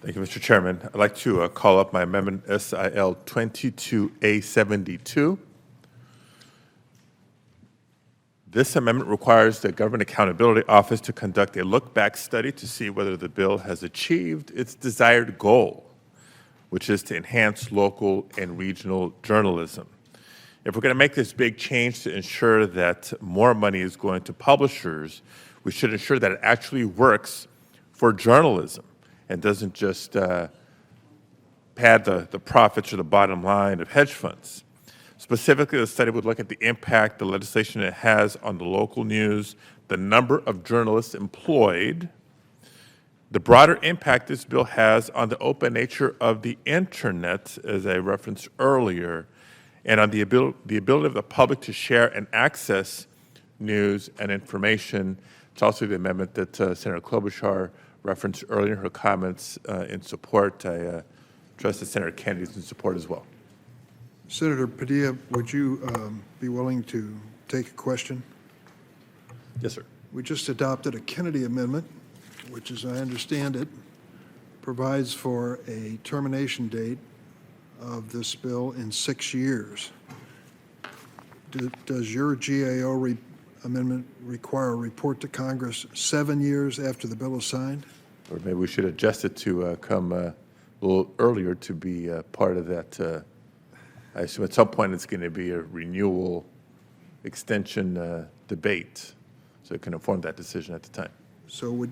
Thank you, Mr. Chairman. I'd like to call up my amendment SIL 22A72. This amendment requires the Government Accountability Office to conduct a look-back study to see whether the bill has achieved its desired goal, which is to enhance local and regional journalism. If we're going to make this big change to ensure that more money is going to publishers, we should ensure that it actually works for journalism and doesn't just pad the profits or the bottom line of hedge funds. Specifically, the study would look at the impact the legislation has on the local news, the number of journalists employed, the broader impact this bill has on the open nature of the internet, as I referenced earlier, and on the ability of the public to share and access news and information. It's also the amendment that Senator Klobuchar referenced earlier in her comments in support. I trust that Senator Kennedy is in support as well. Senator Padilla, would you be willing to take a question? Yes, sir. We just adopted a Kennedy amendment, which, as I understand it, provides for a termination date of this bill in 6 years. Does your GAO amendment require a report to Congress 7 years after the bill is signed? Or maybe we should adjust it to come a little earlier to be part of that. I assume at some point it's going to be a renewal extension debate, so it can inform that decision at the time. So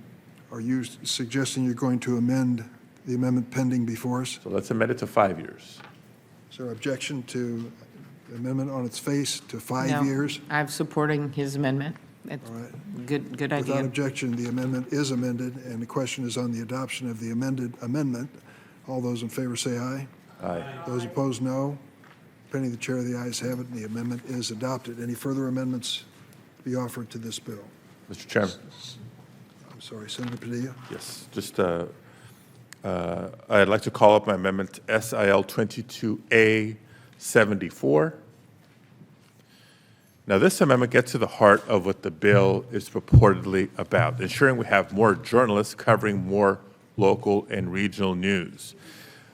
are you suggesting you're going to amend the amendment pending before us? So let's amend it to 5 years. Is there objection to the amendment on its face to 5 No, years? I'm supporting his amendment. It's All right. good Without idea. objection, the amendment is amended, and the question is on the adoption of the amended amendment. All those in favor say aye. Aye. Those opposed, no. Pending the chair, the ayes have it, and the amendment is adopted. Any further amendments be offered to this bill? Mr. Chairman. I'm sorry, Senator Padilla. Yes, just I'd like to call up my amendment SIL 22A74. Now, this amendment gets to the heart of what the bill is purportedly about, ensuring we have more journalists covering more local and regional news.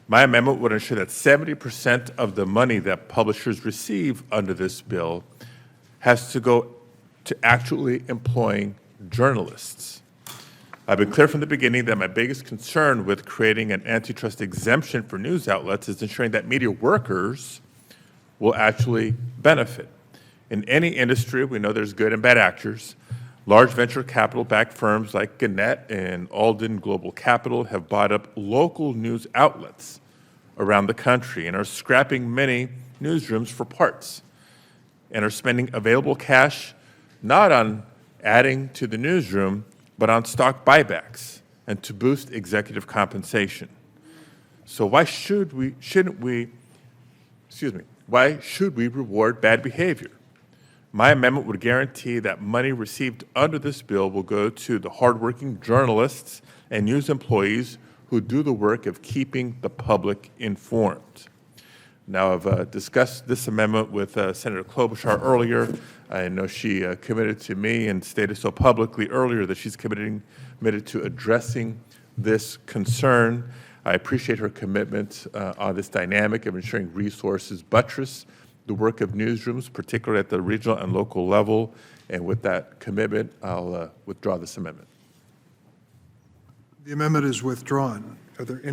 My amendment would ensure that 70% of the money that publishers receive under this bill has to go to actually employing journalists. I've been clear from the beginning that my biggest concern with creating an antitrust exemption for news outlets is ensuring that media workers will actually benefit. In any industry, we know there's good and bad actors. Large venture capital-backed firms like Gannett and Alden Global Capital have bought up local news outlets around the country and are scrapping many newsrooms for parts and are spending available cash not on adding to the newsroom, but on stock buybacks and to boost executive compensation. So why should we reward bad behavior? My amendment would guarantee that money received under this bill will go to the hardworking journalists and news employees who do the work of keeping the public informed. Now, I've discussed this amendment with Senator Klobuchar earlier. I know she committed to me and stated so publicly earlier that she's committed to addressing this concern. I appreciate her commitment on this dynamic of ensuring resources buttress the work of newsrooms, particularly at the regional and local level. And with that commitment, I'll withdraw this amendment. The amendment is withdrawn. Are there any